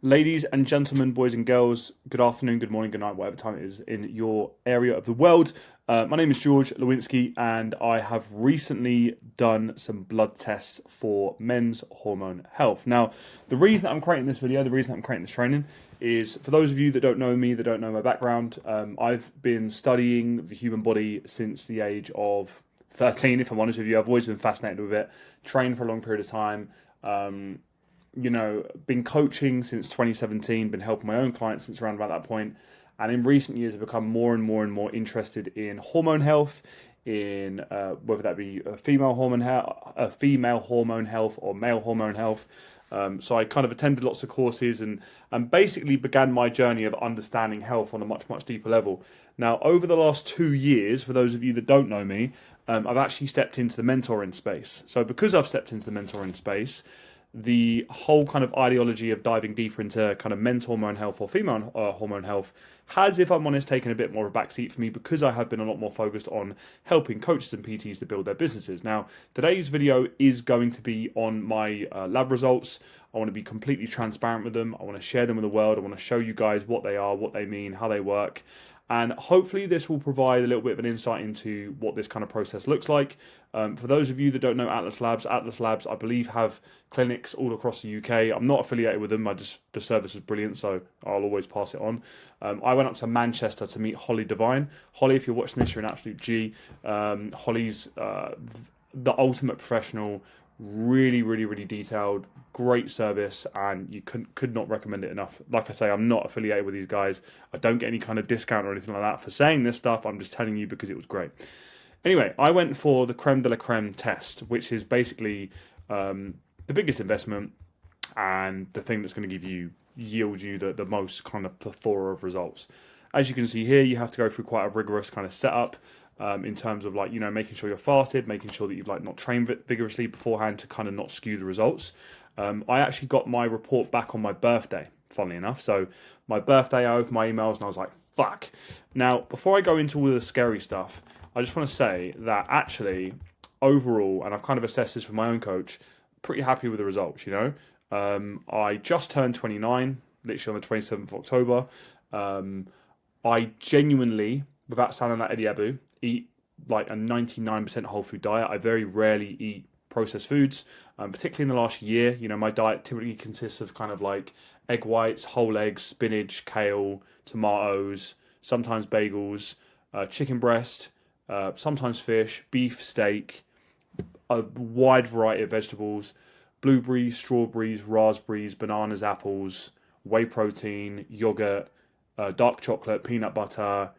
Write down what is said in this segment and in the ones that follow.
Ladies and gentlemen, boys and girls, good afternoon, good morning, good night, whatever time it is in your area of the world. My name is George Lewinsky, and I have recently done some blood tests for men's hormone health. Now, the reason I'm creating this video, the reason I'm creating this training is for those of you that don't know me, that don't know my background, I've been studying the human body since the age of 13, if I'm honest with you. I've always been fascinated with it, trained for a long period of time. Been coaching since 2017, been helping my own clients since around about that point. And in recent years, I've become more and more and more interested in hormone health, in whether that be a female hormone health or male hormone health. So I kind of attended lots of courses and basically began my journey of understanding health on a much, much deeper level. Now, over the last 2 years, for those of you that don't know me, I've actually stepped into the mentoring space. So because I've stepped into the mentoring space, the whole kind of ideology of diving deeper into kind of men's hormone health or female hormone health has, if I'm honest, taken a bit more of a backseat for me because I have been a lot more focused on helping coaches and PTs to build their businesses. Now, today's video is going to be on my lab results. I want to be completely transparent with them. I want to share them with the world. I want to show you guys what they are, what they mean, how they work. And hopefully this will provide a little bit of an insight into what this kind of process looks like. For those of you that don't know Atlas Labs, I believe, have clinics all across the UK. I'm not affiliated with them. The service is brilliant, so I'll always pass it on. I went up to Manchester to meet Holly Devine. Holly, if you're watching this, you're an absolute G. Holly's the ultimate professional. Really, really, really detailed, great service, and you could not recommend it enough. Like I say, I'm not affiliated with these guys. I don't get any kind of discount or anything like that for saying this stuff. I'm just telling you because it was great. Anyway, I went for the creme de la creme test, which is basically the biggest investment and the thing that's going to yield you the most kind of plethora of results. As you can see here, you have to go through quite a rigorous kind of setup. In terms of making sure you're fasted, making sure that you've not trained vigorously beforehand to kind of not skew the results. I actually got my report back on my birthday, funnily enough. So my birthday, I opened my emails and I was like, fuck. Now, before I go into all the scary stuff, I just want to say that actually, overall, and I've kind of assessed this with my own coach, pretty happy with the results, I just turned 29, literally on the 27th of October. I genuinely, without sounding like Eddie Abu, eat like a 99% whole food diet. I very rarely eat processed foods, particularly in the last year. My diet typically consists of kind of like egg whites, whole eggs, spinach, kale, tomatoes, sometimes bagels, chicken breast, sometimes fish, beef, steak, a wide variety of vegetables, blueberries, strawberries, raspberries, bananas, apples, whey protein, yogurt, dark chocolate, peanut butter,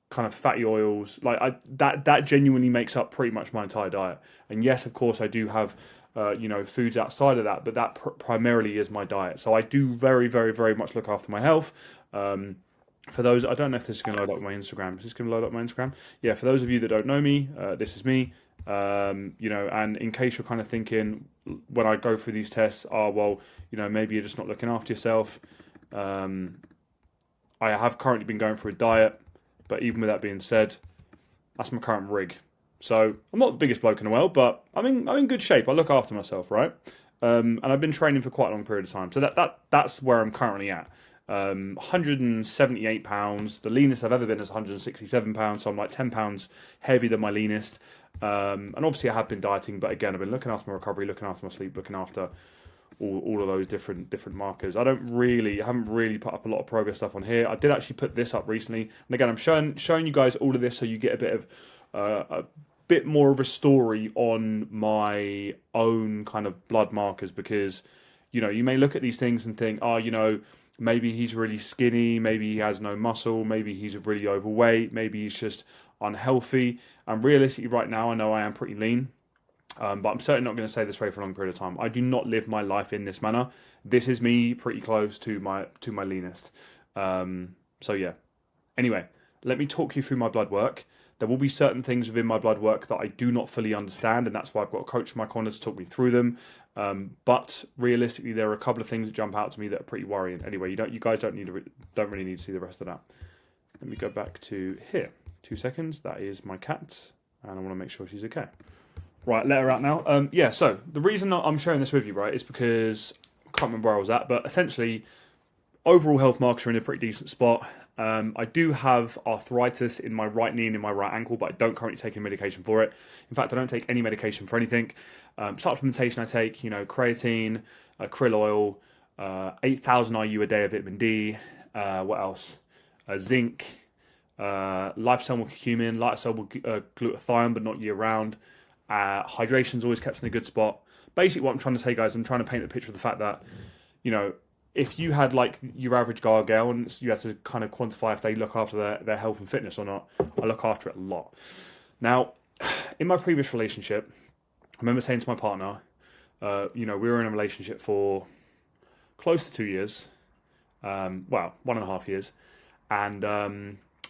kind of fatty oils. That genuinely makes up pretty much my entire diet. And yes, of course, I do have foods outside of that, but that primarily is my diet. So I do very, very, very much look after my health. For those, I don't know if this is going to load up my Instagram. Is this going to load up my Instagram? Yeah, for those of you that don't know me, this is me. And in case you're kind of thinking when I go through these tests, maybe you're just not looking after yourself. I have currently been going through a diet. But even with that being said, that's my current rig. So I'm not the biggest bloke in the world, but I'm in good shape. I look after myself, right? And I've been training for quite a long period of time. So that's where I'm currently at. 178 pounds. The leanest I've ever been is 167 pounds. So I'm like 10 pounds heavier than my leanest. And obviously I have been dieting, but again, I've been looking after my recovery, looking after my sleep, looking after all of those different markers. I haven't really put up a lot of progress stuff on here. I did actually put this up recently, and again, I'm showing you guys all of this so you get a bit more of a story on my own kind of blood markers, because you may look at these things and think, maybe he's really skinny, maybe he has no muscle, maybe he's really overweight, maybe he's just unhealthy. And realistically, right now, I know I am pretty lean. But I'm certainly not going to stay this way for a long period of time. I do not live my life in this manner. This is me pretty close to my leanest. So yeah. Anyway, let me talk you through my blood work. There will be certain things within my blood work that I do not fully understand, and that's why I've got a coach in my corner to talk me through them. But realistically, there are a couple of things that jump out to me that are pretty worrying. Anyway, you guys don't really need to see the rest of that. Let me go back to here. 2 seconds. That is my cat, and I want to make sure she's okay. Right, let her out now. So the reason I'm sharing this with you, right, is because I can't remember where I was at, but essentially overall health markers are in a pretty decent spot. I do have arthritis in my right knee and in my right ankle, but I don't currently take any medication for it. In fact, I don't take any medication for anything. Supplementation I take, creatine, krill oil, 8,000 IU a day of vitamin D. What else? Zinc, liposomal curcumin, liposomal glutathione, but not year round. Hydration is always kept in a good spot. Basically, what I'm trying to say, guys, I'm trying to paint the picture of the fact that, if you had like your average guy or girl and you had to kind of quantify if they look after their health and fitness or not, I look after it a lot. Now, in my previous relationship, I remember saying to my partner, we were in a relationship for close to 2 years, 1.5 years, and I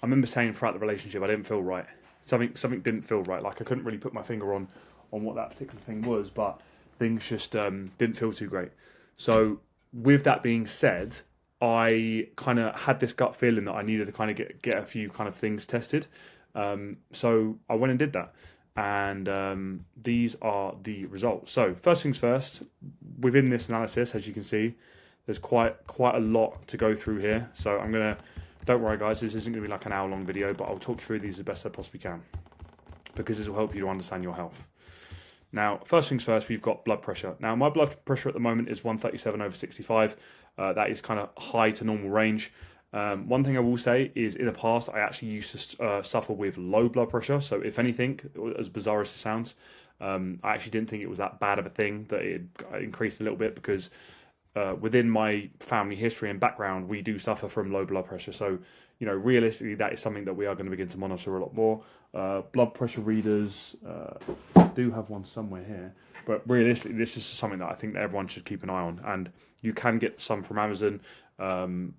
remember saying throughout the relationship I didn't feel right. Something didn't feel right. Like I couldn't really put my finger on what that particular thing was, but things just didn't feel too great. So with that being said, I kind of had this gut feeling that I needed to kind of get a few kind of things tested. So I went and did that. And these are the results. So first things first, within this analysis, as you can see, there's quite a lot to go through here. So don't worry guys, this isn't going to be like an hour-long video, but I'll talk you through these as best I possibly can, because this will help you to understand your health. Now, first things first, we've got blood pressure. Now, my blood pressure at the moment is 137/65. That is kind of high to normal range. One thing I will say is in the past, I actually used to suffer with low blood pressure. So if anything, as bizarre as it sounds, I actually didn't think it was that bad of a thing, that it increased a little bit, because within my family history and background, we do suffer from low blood pressure. So, realistically, that is something that we are going to begin to monitor a lot more. Blood pressure readers, I do have one somewhere here, but realistically, this is something that I think that everyone should keep an eye on. And you can get some from Amazon, and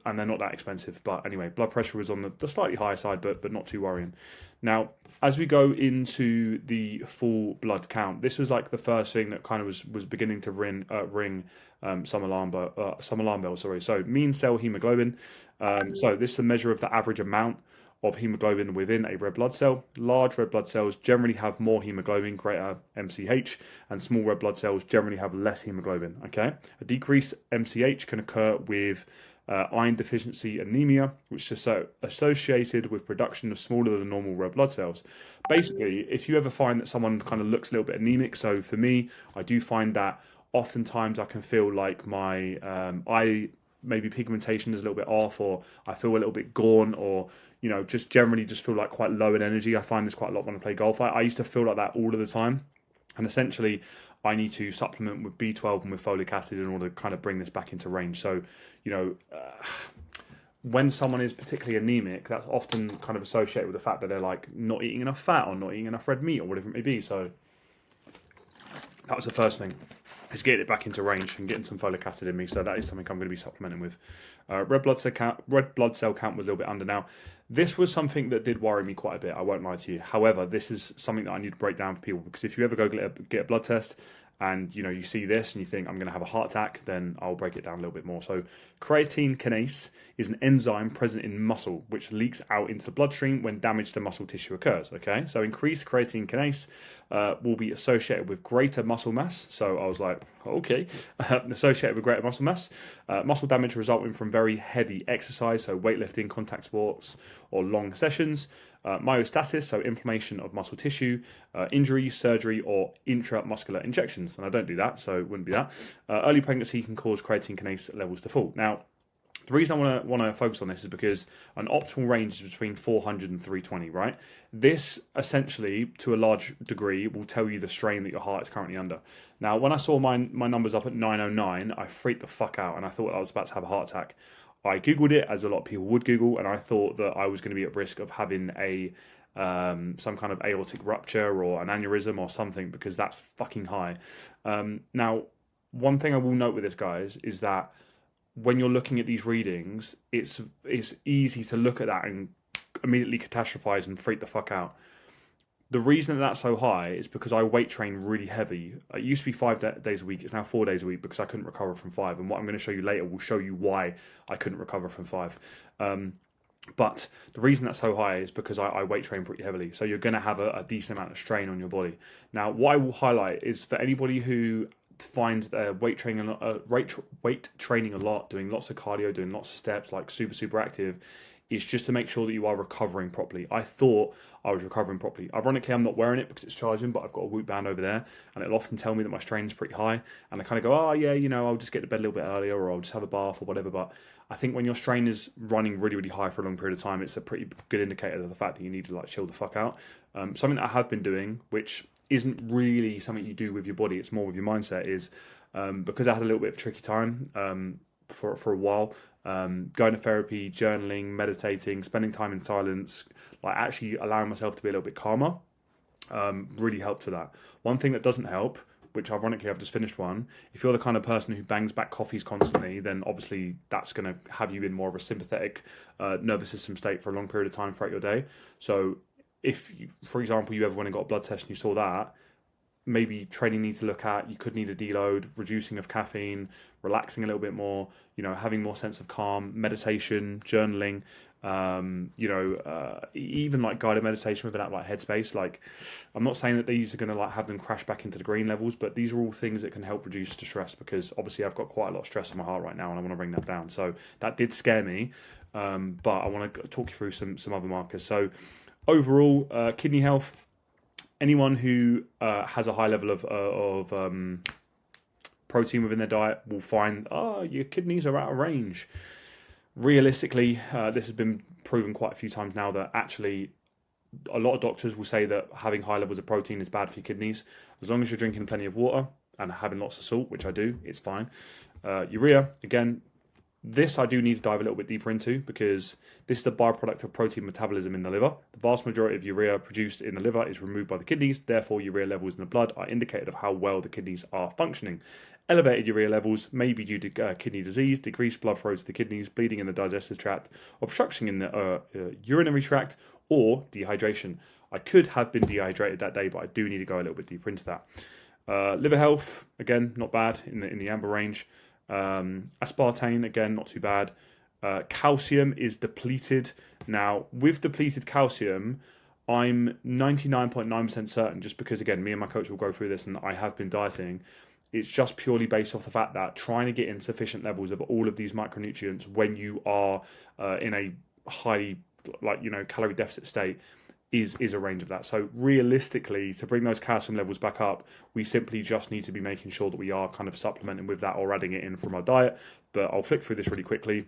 they're not that expensive. But anyway, blood pressure was on the slightly higher side, but not too worrying. Now, as we go into the full blood count, this was like the first thing that kind of was beginning to ring some alarm bells. Sorry. So mean cell hemoglobin. So this is a measure of the average amount of hemoglobin within a red blood cell. Large red blood cells generally have more hemoglobin, greater MCH, and small red blood cells generally have less hemoglobin. Okay, a decreased MCH can occur with iron deficiency anemia, which is associated with production of smaller than normal red blood cells. Basically, if you ever find that someone kind of looks a little bit anemic, so for me, I do find that oftentimes I can feel like my eye maybe pigmentation is a little bit off, or I feel a little bit gaunt, or just generally just feel like quite low in energy. I find this quite a lot when I play golf. I used to feel like that all of the time. And essentially, I need to supplement with B12 and with folic acid in order to kind of bring this back into range. So, when someone is particularly anemic, that's often kind of associated with the fact that they're like not eating enough fat or not eating enough red meat or whatever it may be. So that was the first thing, is getting it back into range and getting some folic acid in me. So that is something I'm going to be supplementing with. Red blood cell count was a little bit under. Now, this was something that did worry me quite a bit, I won't lie to you. However, this is something that I need to break down for people, because if you ever go get a blood test and you see this and you think I'm going to have a heart attack, then I'll break it down a little bit more. So creatine kinase is an enzyme present in muscle which leaks out into the bloodstream when damage to muscle tissue occurs. Okay, so increased creatine kinase will be associated with greater muscle mass. So I was like, okay, associated with greater muscle mass, muscle damage resulting from very heavy exercise, so weightlifting, contact sports, or long sessions. Myostasis, so inflammation of muscle tissue, injury, surgery, or intramuscular injections. And I don't do that, so it wouldn't be that. Early pregnancy can cause creatine kinase levels to fall. Now, the reason I want to focus on this is because an optimal range is between 400 and 320, right? This essentially, to a large degree, will tell you the strain that your heart is currently under. Now, when I saw my numbers up at 909, I freaked the fuck out and I thought I was about to have a heart attack. I Googled it, as a lot of people would Google, and I thought that I was going to be at risk of having some kind of aortic rupture or an aneurysm or something, because that's fucking high. Now, one thing I will note with this, guys, is that when you're looking at these readings, it's easy to look at that and immediately catastrophize and freak the fuck out. The reason that that's so high is because I weight train really heavy. It used to be 5 days a week. It's now 4 days a week because I couldn't recover from 5. And what I'm going to show you later will show you why I couldn't recover from 5. But the reason that's so high is because I weight train pretty heavily. So you're going to have a decent amount of strain on your body. Now, what I will highlight is for anybody who find weight training a lot, doing lots of cardio, doing lots of steps, like super active, is just to make sure that you are recovering properly. I thought I was recovering properly. Ironically, I'm not wearing it because it's charging, but I've got a Whoop band over there, and it'll often tell me that my strain is pretty high. And I kind of go, oh yeah, I'll just get to bed a little bit earlier, or I'll just have a bath or whatever. But I think when your strain is running really high for a long period of time, it's a pretty good indicator of the fact that you need to like chill the fuck out. Something that I have been doing, which isn't really something you do with your body, it's more with your mindset, is because I had a little bit of a tricky time for a while, going to therapy, journaling, meditating, spending time in silence, like actually allowing myself to be a little bit calmer, really helped with that. One thing that doesn't help, which ironically I've just finished one, if you're the kind of person who bangs back coffees constantly, then obviously that's going to have you in more of a sympathetic nervous system state for a long period of time throughout your day. So if, for example, you ever went and got a blood test and you saw that, maybe training needs to look at, you could need a deload, reducing of caffeine, relaxing a little bit more, having more sense of calm, meditation, journaling, even like guided meditation with an app like Headspace. Like, I'm not saying that these are going to like have them crash back into the green levels, but these are all things that can help reduce the stress, because obviously I've got quite a lot of stress on my heart right now and I want to bring that down. So that did scare me, but I want to talk you through some other markers. So overall, kidney health. Anyone who has a high level of protein within their diet will find, your kidneys are out of range. Realistically, this has been proven quite a few times now that actually a lot of doctors will say that having high levels of protein is bad for your kidneys. As long as you're drinking plenty of water and having lots of salt, which I do, it's fine. Urea, again, this I do need to dive a little bit deeper into, because this is the byproduct of protein metabolism in the liver. The vast majority of urea produced in the liver is removed by the kidneys. Therefore, urea levels in the blood are indicative of how well the kidneys are functioning. Elevated urea levels may be due to kidney disease, decreased blood flow to the kidneys, bleeding in the digestive tract, obstruction in the urinary tract, or dehydration. I could have been dehydrated that day, but I do need to go a little bit deeper into that. Liver health, again, not bad, in the amber range. Aspartame, again, not too bad. Calcium is depleted. Now, with depleted calcium, I'm 99.9% certain, just because, again, me and my coach will go through this and I have been dieting, it's just purely based off the fact that trying to get in sufficient levels of all of these micronutrients when you are in a highly, calorie deficit state is a range of that. So realistically, to bring those calcium levels back up, we simply just need to be making sure that we are kind of supplementing with that or adding it in from our diet. But I'll flick through this really quickly.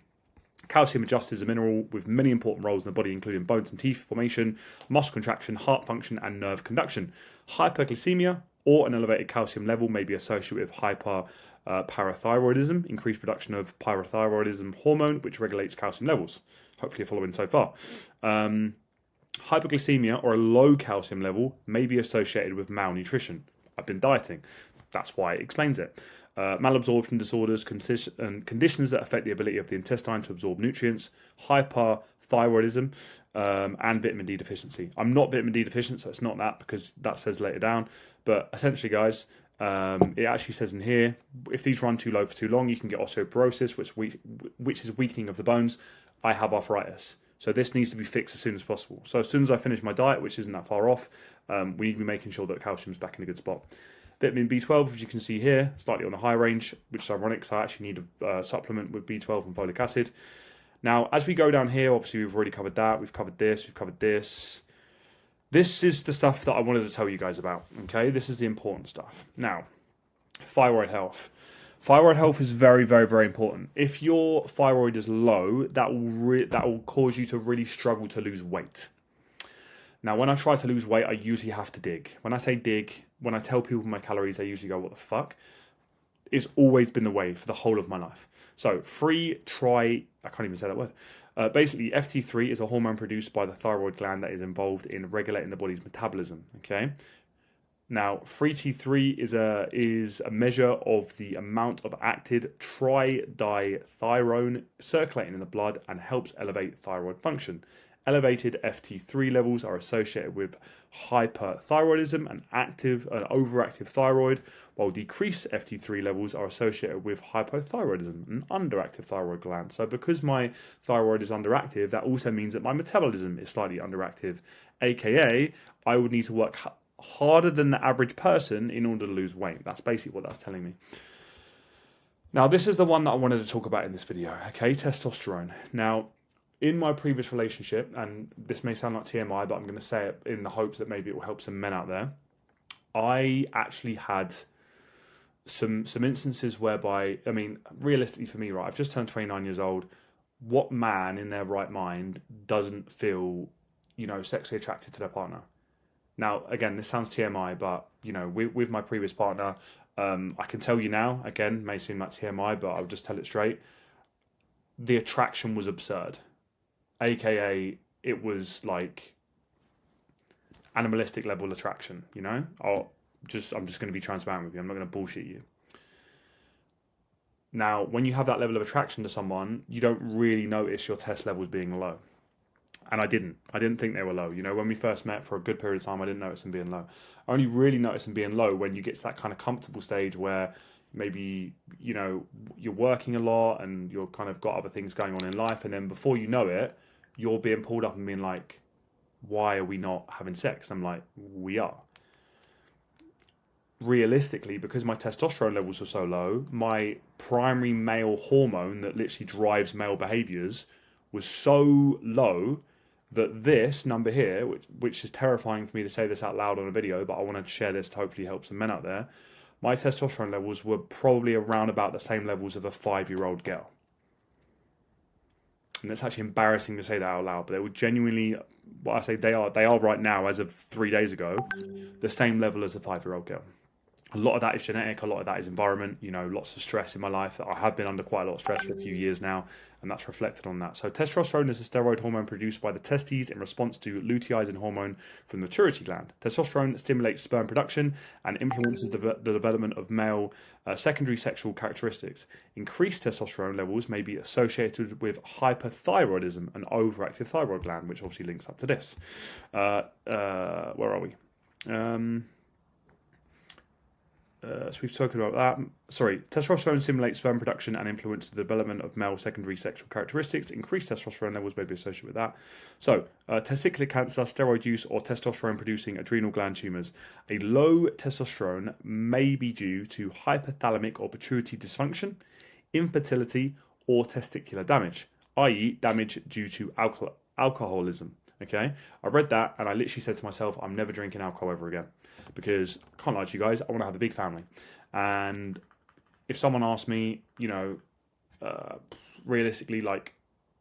Calcium adjusts is a mineral with many important roles in the body, including bones and teeth formation, muscle contraction, heart function, and nerve conduction. Hyperglycemia or an elevated calcium level may be associated with hyperparathyroidism, increased production of parathyroidism hormone, which regulates calcium levels. Hopefully you're following so far. Hypoglycemia or a low calcium level may be associated with malnutrition. I've been dieting. That's why it explains it. Malabsorption disorders, conditions that affect the ability of the intestine to absorb nutrients, hyperthyroidism, and vitamin D deficiency. I'm not vitamin D deficient, so it's not that, because that says later down. But essentially, guys, it actually says in here, if these run too low for too long, you can get osteoporosis, which is weakening of the bones. I have arthritis. So this needs to be fixed as soon as possible. So as soon as I finish my diet, which isn't that far off, we need to be making sure that calcium's back in a good spot. Vitamin B12, as you can see here, slightly on the high range, which is ironic because I actually need a supplement with B12 and folic acid. Now, as we go down here, obviously we've already covered that, we've covered this, we've covered this. This is the stuff that I wanted to tell you guys about, okay? This is the important stuff. Now, thyroid health. Thyroid health is very, very, very important. If your thyroid is low, that will cause you to really struggle to lose weight. Now, when I try to lose weight, I usually have to dig. When I say dig, when I tell people my calories, they usually go, what the fuck? It's always been the way for the whole of my life. So I can't even say that word. Basically, FT3 is a hormone produced by the thyroid gland that is involved in regulating the body's metabolism, okay? Now, 3T3 is a measure of the amount of active tridityrone circulating in the blood and helps elevate thyroid function. Elevated FT3 levels are associated with hyperthyroidism and overactive thyroid, while decreased FT3 levels are associated with hypothyroidism and underactive thyroid gland. So because my thyroid is underactive, that also means that my metabolism is slightly underactive, aka I would need to work harder than the average person in order to lose weight. That's basically what that's telling me. Now, this is the one that I wanted to talk about in this video, okay? Testosterone. Now, in my previous relationship, and this may sound like TMI, but I'm going to say it in the hopes that maybe it will help some men out there. I actually had some instances whereby, I mean, realistically for me, right, I've just turned 29 years old. What man in their right mind doesn't feel, sexually attracted to their partner? Now, again, this sounds TMI, but, with my previous partner, I can tell you now, again, may seem like TMI, but I'll just tell it straight. The attraction was absurd. AKA, it was like animalistic level attraction, I'm just going to be transparent with you. I'm not going to bullshit you. Now, when you have that level of attraction to someone, you don't really notice your test levels being low. And I didn't think they were low. When we first met for a good period of time, I didn't notice them being low. I only really noticed them being low when you get to that kind of comfortable stage where maybe, you're working a lot and you're kind of got other things going on in life. And then before you know it, you're being pulled up and being like, why are we not having sex? I'm like, we are. Realistically, because my testosterone levels were so low, my primary male hormone that literally drives male behaviors was so low that this number here, which is terrifying for me to say this out loud on a video, but I want to share this to hopefully help some men out there. My testosterone levels were probably around about the same levels of a 5-year-old girl. And it's actually embarrassing to say that out loud, but they were genuinely, what I say, they are right now, as of 3 days ago, the same level as a 5-year-old girl. A lot of that is genetic, a lot of that is environment, lots of stress in my life. I have been under quite a lot of stress for a few years now, and that's reflected on that. So testosterone is a steroid hormone produced by the testes in response to luteinizing hormone from the pituitary gland. Testosterone stimulates sperm production and influences the development of male secondary sexual characteristics. Increased testosterone levels may be associated with hyperthyroidism, an overactive thyroid gland, which obviously links up to this. Where are we? So we've spoken about that. Testosterone stimulates sperm production and influences the development of male secondary sexual characteristics. Increased testosterone levels may be associated with that. So, testicular cancer, steroid use, or testosterone-producing adrenal gland tumours. A low testosterone may be due to hypothalamic or pituitary dysfunction, infertility, or testicular damage, i.e. damage due to alcoholism. Okay, I read that and I literally said to myself, I'm never drinking alcohol ever again, because I can't lie to you guys, I want to have a big family. And if someone asked me, realistically, like,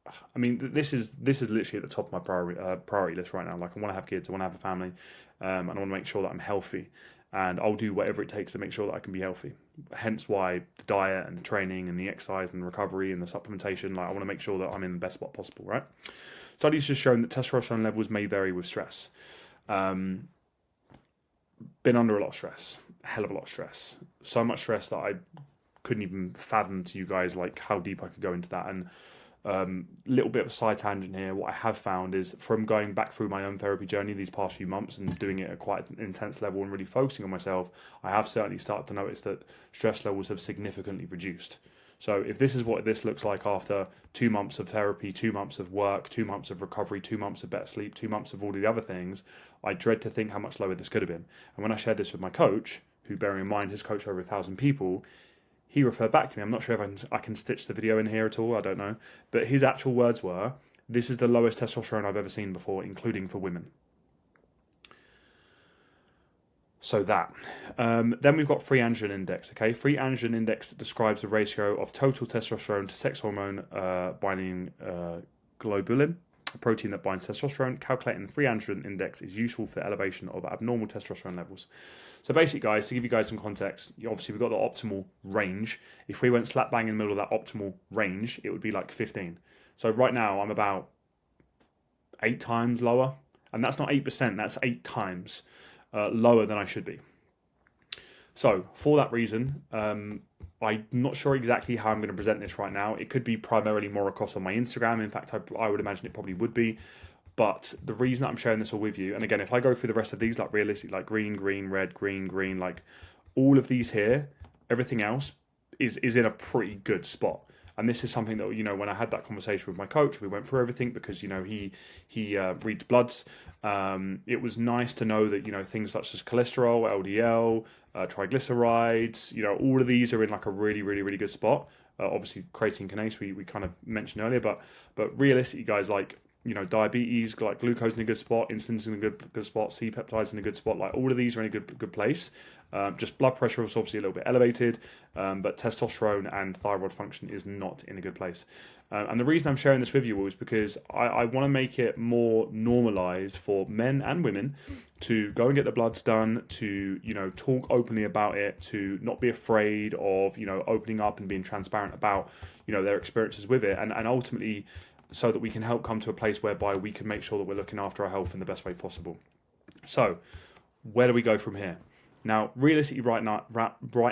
I mean, this is literally at the top of my priority list right now. Like, I want to have kids, I want to have a family, and I want to make sure that I'm healthy, and I'll do whatever it takes to make sure that I can be healthy. Hence why the diet and the training and the exercise and the recovery and the supplementation, like, I want to make sure that I'm in the best spot possible, right? Studies have shown that testosterone levels may vary with stress. Been under a lot of stress, a hell of a lot of stress. So much stress that I couldn't even fathom to you guys like how deep I could go into that. And little bit of a side tangent here. What I have found is, from going back through my own therapy journey these past few months and doing it at quite an intense level and really focusing on myself, I have certainly started to notice that stress levels have significantly reduced. So if this is what this looks like after 2 months of therapy, 2 months of work, 2 months of recovery, 2 months of better sleep, 2 months of all the other things, I dread to think how much lower this could have been. And when I shared this with my coach, who, bearing in mind, has coached over 1,000 people, he referred back to me. I'm not sure if I can stitch the video in here at all, I don't know. But his actual words were, this is the lowest testosterone I've ever seen before, including for women. So that. Then we've got free androgen index. Okay, free androgen index describes the ratio of total testosterone to sex hormone binding globulin, a protein that binds testosterone. Calculating the free androgen index is useful for the elevation of abnormal testosterone levels. So basically, guys, to give you guys some context, obviously we've got the optimal range. If we went slap bang in the middle of that optimal range, it would be like 15. So right now I'm about 8 times lower, and that's not 8%, that's 8 times. Lower than I should be. So for that reason, I'm not sure exactly how I'm going to present this right now. It could be primarily more across on my Instagram. In fact, I would imagine it probably would be. But the reason that I'm sharing this all with you, and again, if I go through the rest of these, like realistic, like green, green, red, green, green, like all of these here, everything else is in a pretty good spot. And this is something that, when I had that conversation with my coach, we went through everything because, he reads bloods. It was nice to know that, things such as cholesterol, LDL, triglycerides, all of these are in like a really, really, really good spot. Obviously, creatine kinase we kind of mentioned earlier, but realistically, guys, like, diabetes, like glucose in a good spot, insulin's in a good spot, C peptides in a good spot. Like all of these are in a good place. Just blood pressure is obviously a little bit elevated, but testosterone and thyroid function is not in a good place. And the reason I'm sharing this with you is because I want to make it more normalized for men and women to go and get the bloods done, to, talk openly about it, to not be afraid of, opening up and being transparent about, their experiences with it. And ultimately, so that we can help come to a place whereby we can make sure that we're looking after our health in the best way possible. So, where do we go from here? Now, realistically, right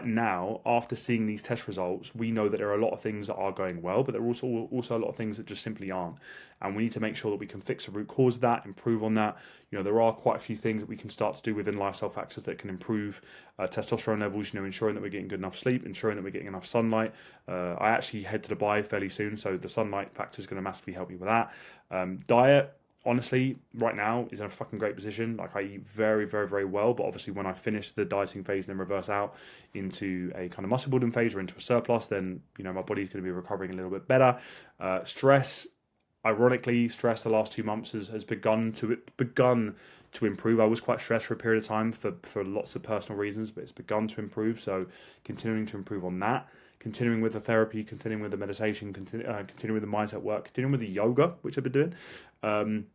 now, after seeing these test results, we know that there are a lot of things that are going well, but there are also a lot of things that just simply aren't. And we need to make sure that we can fix the root cause of that, improve on that. There are quite a few things that we can start to do within lifestyle factors that can improve testosterone levels, ensuring that we're getting good enough sleep, ensuring that we're getting enough sunlight. I actually head to Dubai fairly soon, so the sunlight factor is going to massively help you with that. Diet, honestly, right now is in a fucking great position. Like, I eat very, very, very well, but obviously when I finish the dieting phase and then reverse out into a kind of muscle building phase or into a surplus, then, my body's going to be recovering a little bit better. Stress, ironically, the last 2 months has begun to improve. I was quite stressed for a period of time for lots of personal reasons, but it's begun to improve. So continuing to improve on that, continuing with the therapy, continuing with the meditation, continuing with the mindset work, continuing with the yoga, which I've been doing.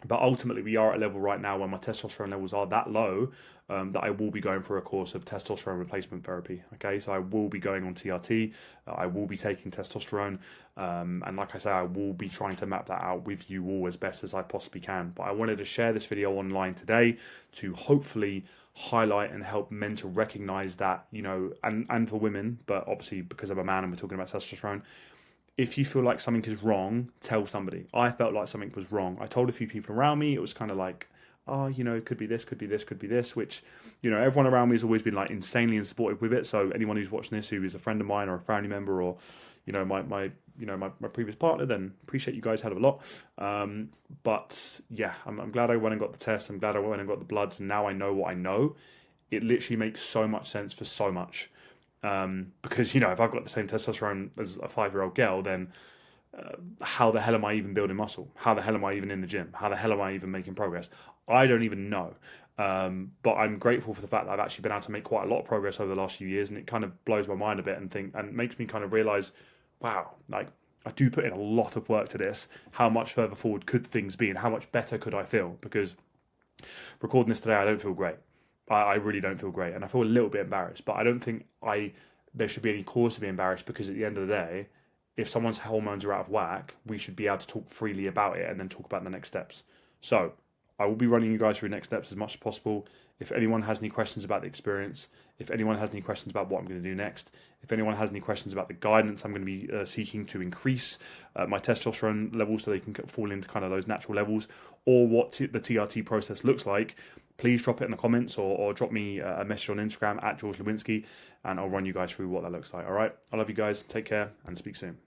But ultimately, we are at a level right now where my testosterone levels are that low that I will be going for a course of testosterone replacement therapy. Okay, so I will be going on TRT. I will be taking testosterone. And like I say, I will be trying to map that out with you all as best as I possibly can. But I wanted to share this video online today to hopefully highlight and help men to recognize that, and for women, but obviously because I'm a man and we're talking about testosterone, if you feel like something is wrong, tell somebody. I felt like something was wrong. I told a few people around me. It was kind of like, oh, it could be this, could be this, could be this, which, everyone around me has always been like insanely supportive with it. So anyone who's watching this who is a friend of mine or a family member or, my previous partner, then appreciate you guys hell of a lot. But yeah, I'm glad I went and got the test. I'm glad I went and got the bloods, and now I know what I know. It literally makes so much sense for so much. Because, if I've got the same testosterone as a 5-year-old girl, then how the hell am I even building muscle? How the hell am I even in the gym? How the hell am I even making progress? I don't even know. But I'm grateful for the fact that I've actually been able to make quite a lot of progress over the last few years, and it kind of blows my mind a bit and makes me kind of realize, wow, like, I do put in a lot of work to this. How much further forward could things be, and how much better could I feel? Because recording this today, I don't feel great. I really don't feel great, and I feel a little bit embarrassed, but I don't think there should be any cause to be embarrassed, because at the end of the day, if someone's hormones are out of whack, we should be able to talk freely about it and then talk about the next steps. So I will be running you guys through next steps as much as possible. If anyone has any questions about the experience, if anyone has any questions about what I'm going to do next, if anyone has any questions about the guidance I'm going to be seeking to increase my testosterone levels so they can fall into kind of those natural levels, or what the TRT process looks like, please drop it in the comments or drop me a message on Instagram at George Lewinsky, and I'll run you guys through what that looks like. All right. I love you guys. Take care and speak soon.